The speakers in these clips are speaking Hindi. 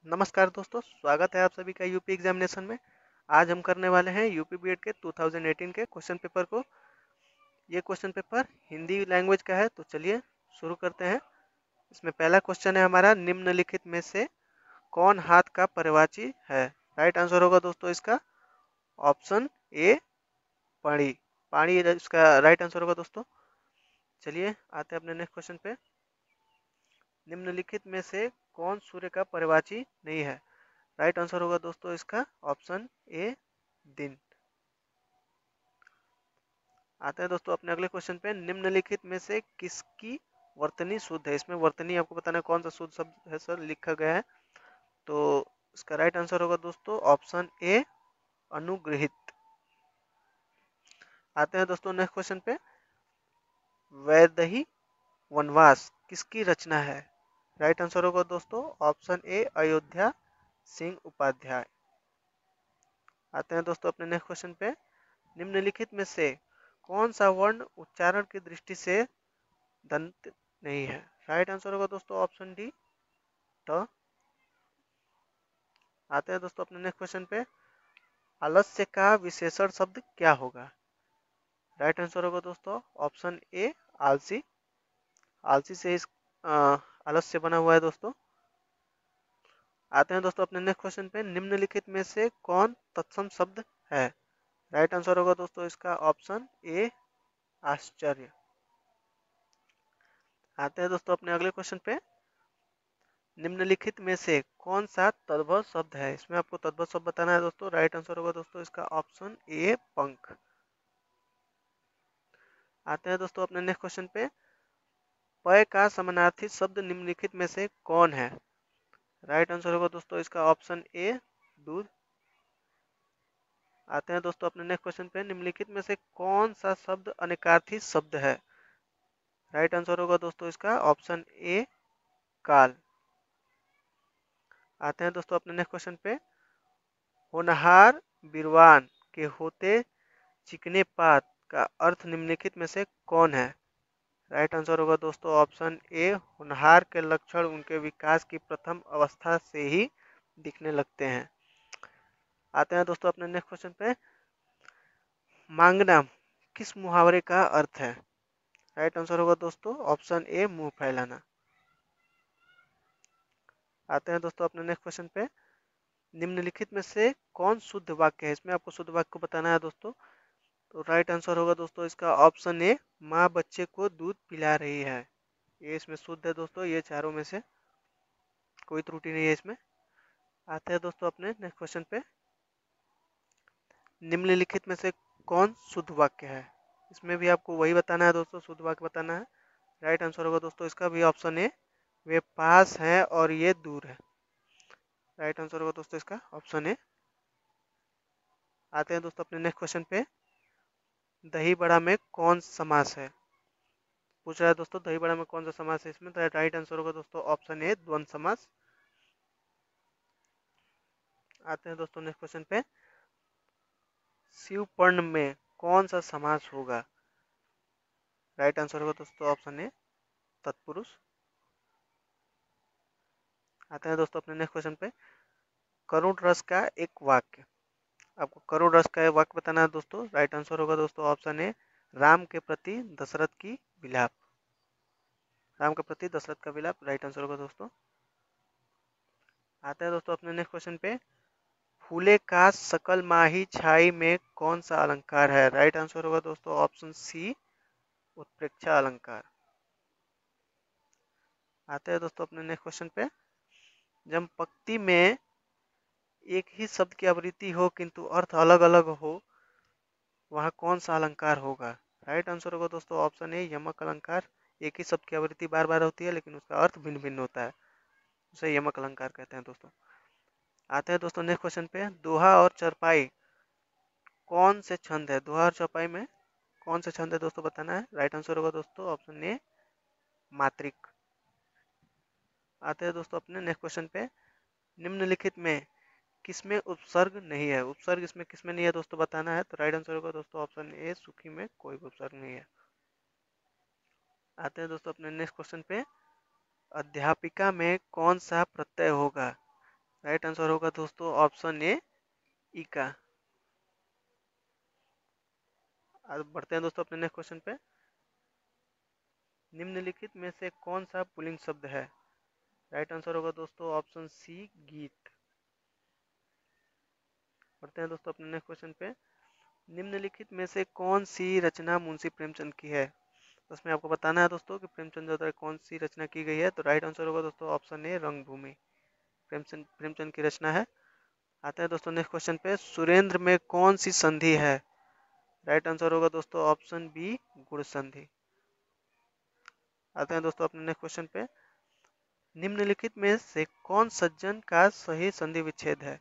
नमस्कार दोस्तों, स्वागत है आप सभी का यूपी एग्जामिनेशन में। आज हम करने वाले हैं यूपी बीएड के 2018 के क्वेश्चन पेपर को। ये क्वेश्चन पेपर हिंदी लैंग्वेज का है, तो चलिए शुरू करते हैं। इसमें पहला क्वेश्चन है हमारा, निम्नलिखित में से कौन हाथ का पर्यायवाची है। राइट आंसर होगा दोस्तों इसका ऑप्शन ए, पाणी। पाणी इसका राइट आंसर होगा दोस्तों। चलिए आते हैं अपने नेक्स्ट क्वेश्चन पे। निम्नलिखित में से कौन सूर्य का पर्यायवाची नहीं है। राइट आंसर होगा दोस्तों इसका ऑप्शन ए, दिन। आते हैं दोस्तों अपने अगले क्वेश्चन पे। निम्नलिखित में से किसकी वर्तनी शुद्ध है। इसमें वर्तनी आपको बताना है कौन सा शुद्ध शब्द है सर लिखा गया है। तो इसका राइट आंसर होगा दोस्तों ऑप्शन ए, अनुग्रहित। आते हैं दोस्तों नेक्स्ट क्वेश्चन पे। वैदेही वनवास किसकी रचना है। राइट आंसर होगा दोस्तों ऑप्शन ए, अयोध्या सिंह उपाध्याय। आते हैं दोस्तों अपने नेक्स्ट क्वेश्चन पे। निम्नलिखित में से कौन सा वर्ण उच्चारण की दृष्टि से दंत नहीं है। राइट आंसर होगा दोस्तों ऑप्शन डी, ट। आते हैं दोस्तों अपने नेक्स्ट क्वेश्चन पे। आलस्य का विशेषण शब्द क्या होगा। राइट आंसर होगा दोस्तों ऑप्शन ए, आलसी। आलसी से इस आलस्य बना हुआ है दोस्तों। आते हैं दोस्तों अपने नेक्स्ट क्वेश्चन पे। निम्नलिखित में से कौन तत्सम शब्द है। राइट आंसर होगा दोस्तों इसका ऑप्शन ए, आश्चर्य। आते हैं दोस्तों अपने अगले क्वेश्चन पे। निम्नलिखित में से कौन सा तद्भव शब्द है। इसमें आपको तद्भव शब्द बताना है दोस्तों। राइट आंसर होगा दोस्तों इसका ऑप्शन ए, पंख। आते हैं दोस्तों अपने नेक्स्ट क्वेश्चन पे। पय का समानार्थी शब्द निम्नलिखित में से कौन है। राइट आंसर होगा दोस्तों इसका ऑप्शन ए, दूध। आते हैं दोस्तों अपने नेक्स्ट क्वेश्चन पे। निम्नलिखित में से कौन सा शब्द अनेकार्थी शब्द है। राइट आंसर होगा दोस्तों इसका ऑप्शन ए, काल। आते हैं दोस्तों अपने नेक्स्ट क्वेश्चन पे। होनहार बीरवान के होते चिकने पात का अर्थ निम्नलिखित में से कौन है। राइट आंसर होगा दोस्तों ऑप्शन ए, होनहार के लक्षण उनके विकास की प्रथम अवस्था से ही दिखने लगते हैं। आते हैं दोस्तों अपने नेक्स्ट क्वेश्चन पे। मांगना किस मुहावरे का अर्थ है। राइट आंसर होगा दोस्तों ऑप्शन ए, मुंह फैलाना। आते हैं दोस्तों अपने नेक्स्ट क्वेश्चन पे। निम्नलिखित में से कौन शुद्ध वाक्य है। इसमें आपको शुद्ध वाक्य को बताना है दोस्तों। तो राइट आंसर होगा दोस्तों इसका ऑप्शन ए, माँ बच्चे को दूध पिला रही है। ये इसमें शुद्ध है दोस्तों, ये चारों में से कोई त्रुटि नहीं है इसमें। आते हैं दोस्तों अपने नेक्स्ट क्वेश्चन पे। निम्नलिखित में से कौन शुद्ध वाक्य है। इसमें भी आपको वही बताना है दोस्तों, शुद्ध वाक्य बताना है। राइट आंसर होगा दोस्तों इसका भी ऑप्शन ए, वे पास हैं और ये दूर है। राइट आंसर होगा दोस्तों इसका ऑप्शन ए। आते हैं दोस्तों अपने नेक्स्ट क्वेश्चन पे। दही बड़ा में कौन समास है। पूछ रहा है दोस्तों दही बड़ा में कौन सा समास है। इसमें तो राइट आंसर होगा दोस्तों ऑप्शन ए, द्वंद्व समास। आते हैं दोस्तों नेक्स्ट क्वेश्चन पे। शिवपर्ण में कौन सा समास होगा। राइट आंसर होगा दोस्तों ऑप्शन ए, तत्पुरुष। आते हैं दोस्तों अपने नेक्स्ट क्वेश्चन पे। करुण रस का एक वाक्य। आपको करुण रस का एक वाक्य बताना है दोस्तों। राइट आंसर होगा दोस्तों ऑप्शन ए, राम के प्रति दशरथ की विलाप। राम के प्रति दशरथ का विलाप राइट आंसर होगा दोस्तों। आते हैं दोस्तों अपने नेक्स्ट क्वेश्चन पे। फूले का सकल माही छाई में कौन सा अलंकार है। राइट आंसर होगा दोस्तों ऑप्शन सी, उत्प्रेक्षा अलंकार। आते हैं दोस्तों अपने नेक्स्ट क्वेश्चन पे। जब पंक्ति में एक ही शब्द की आवृत्ति हो किंतु अर्थ अलग अलग हो, वहाँ कौन सा अलंकार होगा। राइट आंसर होगा दोस्तों ऑप्शन ए, यमक अलंकार। एक ही शब्द की आवृत्ति बार बार होती है लेकिन उसका अर्थ भिन्न भिन्न होता है, उसे यमक अलंकार कहते हैं दोस्तों। आते हैं दोस्तों नेक्स्ट क्वेश्चन पे। दोहा और चरपाई कौन से छंद है। दोहा और चौपाई में कौन से छंद है दोस्तों बताना है। राइट आंसर होगा दोस्तों ऑप्शन ए, मात्रिक। आते हैं दोस्तों अपने नेक्स्ट क्वेश्चन पे। निम्नलिखित में किसमें उपसर्ग नहीं है। उपसर्ग इसमें किसमें नहीं है दोस्तों बताना है। तो राइट आंसर होगा दोस्तों ऑप्शन ए, सुखी में कोई भी उपसर्ग नहीं है। आते हैं दोस्तों अपने नेक्स्ट क्वेश्चन पे। अध्यापिका में कौन सा प्रत्यय होगा। राइट आंसर होगा दोस्तों ऑप्शन ए इका। अब बढ़ते हैं दोस्तों अपने नेक्स्ट क्वेश्चन पे। निम्नलिखित में से कौन सा पुल्लिंग शब्द है? राइट आंसर होगा दोस्तों ऑप्शन सी गीत। बढ़ते हैं दोस्तों अपने नेक्स्ट क्वेश्चन पे। निम्नलिखित में से कौन सी रचना मुंशी प्रेमचंद की है? उसमें आपको बताना है दोस्तों कि प्रेमचंद द्वारा कौन सी रचना की गई है। तो राइट आंसर होगा दोस्तों ऑप्शन ए रंगभूमि। प्रेमचंद की रचना है। आते हैं दोस्तों नेक्स्ट क्वेश्चन पे। सुरेंद्र में कौन सी संधि है? राइट आंसर होगा दोस्तों ऑप्शन बी गुण संधि। आते हैं दोस्तों अपने नेक्स्ट क्वेश्चन पे। निम्नलिखित में से कौन सज्जन का सही संधि विच्छेद है?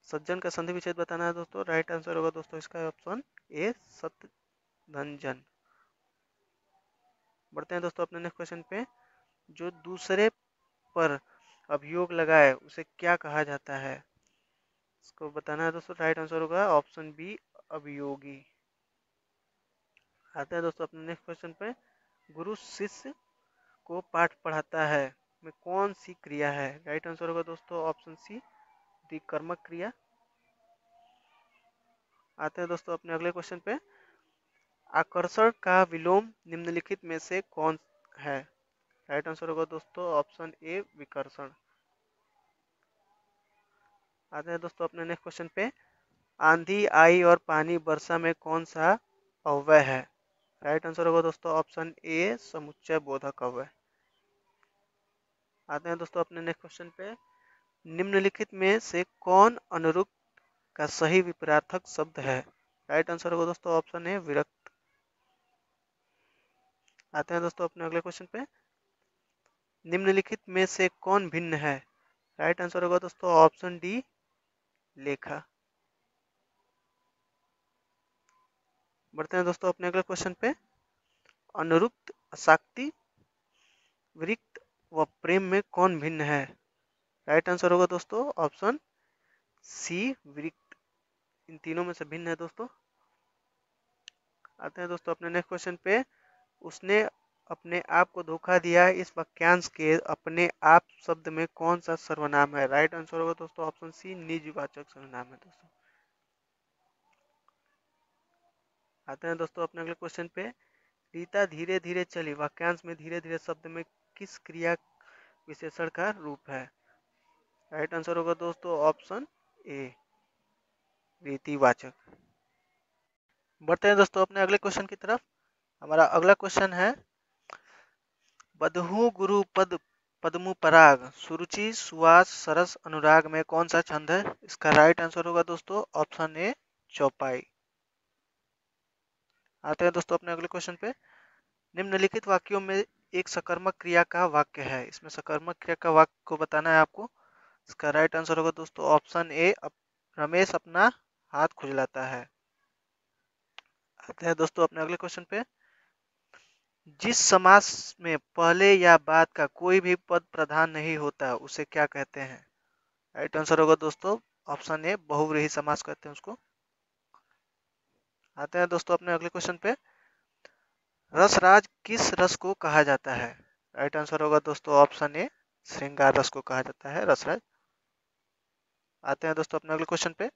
सज्जन का संधि विच्छेद बताना है दोस्तों। राइट आंसर होगा दोस्तों इसका ऑप्शन ए सतधंजन। बढ़ते हैं दोस्तों अपने नेक्स्ट क्वेश्चन पे। जो दूसरे पर अभियोग लगाए उसे क्या कहा जाता है? इसको बताना है दोस्तों। राइट आंसर होगा ऑप्शन बी अभियोगी। आते हैं दोस्तों अपने नेक्स्ट क्वेश्चन पे। गुरु शिष्य को पाठ पढ़ाता है में कौन सी क्रिया है? राइट आंसर होगा दोस्तों ऑप्शन सी द्विकर्मक क्रिया। आते हैं दोस्तों अपने अगले क्वेश्चन पे। आकर्षण का विलोम निम्नलिखित में से कौन है? राइट आंसर होगा दोस्तों ऑप्शन ए विकर्षण। आते हैं दोस्तों अपने नेक्स्ट क्वेश्चन पे। आंधी आई और पानी वर्षा में कौन सा अव्यय है? राइट आंसर होगा दोस्तों ऑप्शन ए समुच्चय बोधक अव्यय। आते हैं दोस्तों अपने नेक्स्ट क्वेश्चन पे। निम्नलिखित में से कौन अनुरुक्त का सही विपरीतार्थक शब्द है? राइट आंसर होगा दोस्तों ऑप्शन ए विरक्त। आते हैं दोस्तों अपने अगले क्वेश्चन पे। निम्नलिखित में से कौन भिन्न है? राइट आंसर होगा दोस्तों ऑप्शन डी लेखा। बढ़ते हैं दोस्तों अपने अगले क्वेश्चन पे। अनुरुक्त अशाक्ति विरक्त व प्रेम में कौन भिन्न है? राइट आंसर होगा दोस्तों ऑप्शन सी विरक्त। इन तीनों में से भिन्न है दोस्तों। आते हैं दोस्तों अपने नेक्स्ट क्वेश्चन पे। उसने अपने आप को धोखा दिया इस वाक्यांश के अपने आप शब्द में कौन सा सर्वनाम है? राइट आंसर होगा दोस्तों ऑप्शन सी निजवाचक सर्वनाम है दोस्तों। आते हैं दोस्तों अपने अगले क्वेश्चन पे। रीता धीरे धीरे चली वाक्यांश में धीरे धीरे शब्द में किस क्रिया विशेषण का रूप है? राइट आंसर होगा दोस्तों ऑप्शन ए रीतिवाचक। बढ़ते हैं दोस्तों अपने अगले क्वेश्चन की तरफ। हमारा अगला क्वेश्चन है बधू गुरु पद पद्मु पराग सुरुचि सुवास सरस अनुराग में कौन सा छंद है? इसका राइट आंसर होगा दोस्तों ऑप्शन ए चौपाई। आते हैं दोस्तों अपने अगले क्वेश्चन पे। निम्नलिखित वाक्यों में एक सकर्मक क्रिया का वाक्य है। इसमें सकर्मक क्रिया का वाक्य को बताना है आपको। इसका राइट आंसर होगा दोस्तों ऑप्शन ए रमेश अपना हाथ खुजलाता है। आते हैं दोस्तों अपने अगले क्वेश्चन पे। जिस समास में पहले या बाद का कोई भी पद प्रधान नहीं होता उसे क्या कहते हैं? राइट आंसर होगा दोस्तों ऑप्शन ए बहुव्रीहि समास कहते हैं उसको। आते हैं दोस्तों अपने अगले क्वेश्चन पे। रसराज किस रस को कहा जाता है? राइट आंसर होगा दोस्तों ऑप्शन ए श्रृंगार रस को कहा जाता है रसराज। आते हैं दोस्तों अपने अगले क्वेश्चन पे।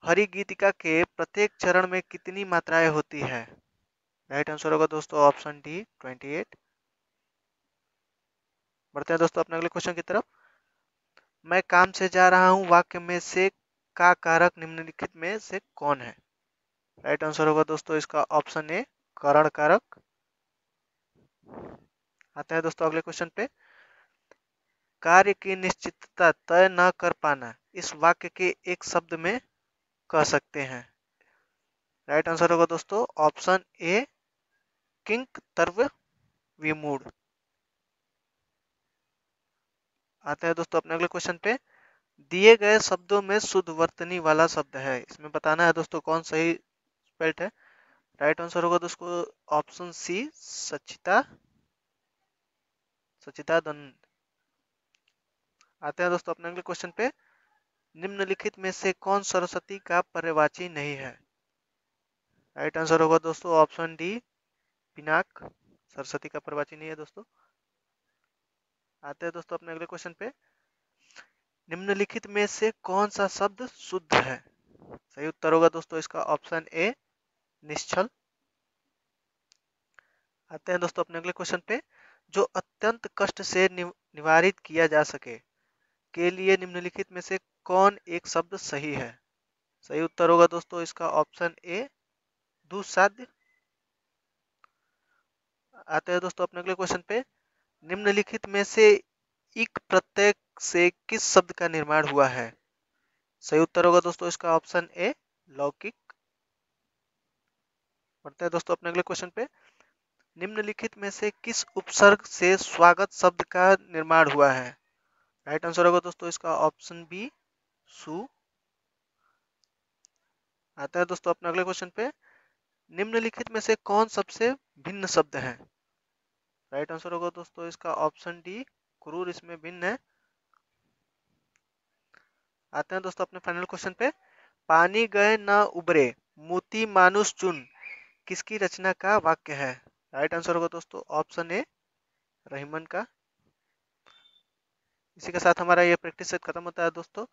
हरि गीतिका के प्रत्येक चरण में कितनी मात्राएं होती है? राइट आंसर होगा दोस्तों ऑप्शन डी 28। बढ़ते हैं दोस्तों अपने अगले क्वेश्चन की तरफ। मैं काम से जा रहा हूँ वाक्य में से का कारक निम्नलिखित में से कौन है? राइट आंसर होगा दोस्तों इसका ऑप्शन ए करण कारक। आते हैं दोस्तों अगले क्वेश्चन पे। कार्य की निश्चितता तय न कर पाना इस वाक्य के एक शब्द में कह सकते हैं। राइट आंसर होगा दोस्तों ऑप्शन ए किंकतर्व विमूढ़। आते हैं दोस्तों अपने अगले क्वेश्चन पे। दिए गए शब्दों में शुद्ध वर्तनी वाला शब्द है। इसमें बताना है दोस्तों कौन सही स्पेल्ट है। राइट आंसर होगा दोस्तों ऑप्शन सी सचिता सचिदानंद। आते हैं दोस्तों अपने अगले क्वेश्चन पे। निम्नलिखित में से कौन सरस्वती का पर्यायवाची नहीं है? राइट आंसर होगा दोस्तों ऑप्शन डी पिनाक। सरस्वती का पर्यायवाची नहीं है दोस्तों। आते हैं दोस्तों अपने अगले क्वेश्चन पे। निम्नलिखित में से कौन सा शब्द शुद्ध है? सही उत्तर होगा दोस्तों इसका ऑप्शन ए, निश्चल। आते हैं दोस्तों अपने अगले क्वेश्चन पे। जो अत्यंत कष्ट से निवारित किया जा सके के लिए निम्नलिखित में से कौन एक शब्द सही है? सही उत्तर होगा दोस्तों इसका ऑप्शन ए, दुस्साध्य। आते हैं दोस्तों अपने अगले क्वेश्चन पे। निम्नलिखित में से इक प्रत्यय से किस शब्द का निर्माण हुआ है? सही उत्तर होगा दोस्तों इसका ऑप्शन ए, लौकिक। बढ़ते हैं दोस्तों अपने अगले क्वेश्चन पे। निम्नलिखित में से किस उपसर्ग से स्वागत शब्द का निर्माण हुआ है? राइट आंसर होगा दोस्तों इसका ऑप्शन बी, सु। आता है दोस्तों अपने अगले क्वेश्चन पे। निम्नलिखित में से कौन सबसे भिन्न शब्द है? राइट आंसर होगा दोस्तों इसका ऑप्शन डी, क्रूर इसमें भिन्न है। आते हैं दोस्तों अपने फाइनल क्वेश्चन पे। पानी गए न उबरे, मोती मानुष चुन, किसकी रचना का वाक्य है? राइट आंसर होगा दोस्तों ऑप्शन ए, रहीमन का। इसी के साथ हमारा ये प्रैक्टिस सेट खत्म होता है दोस्तों।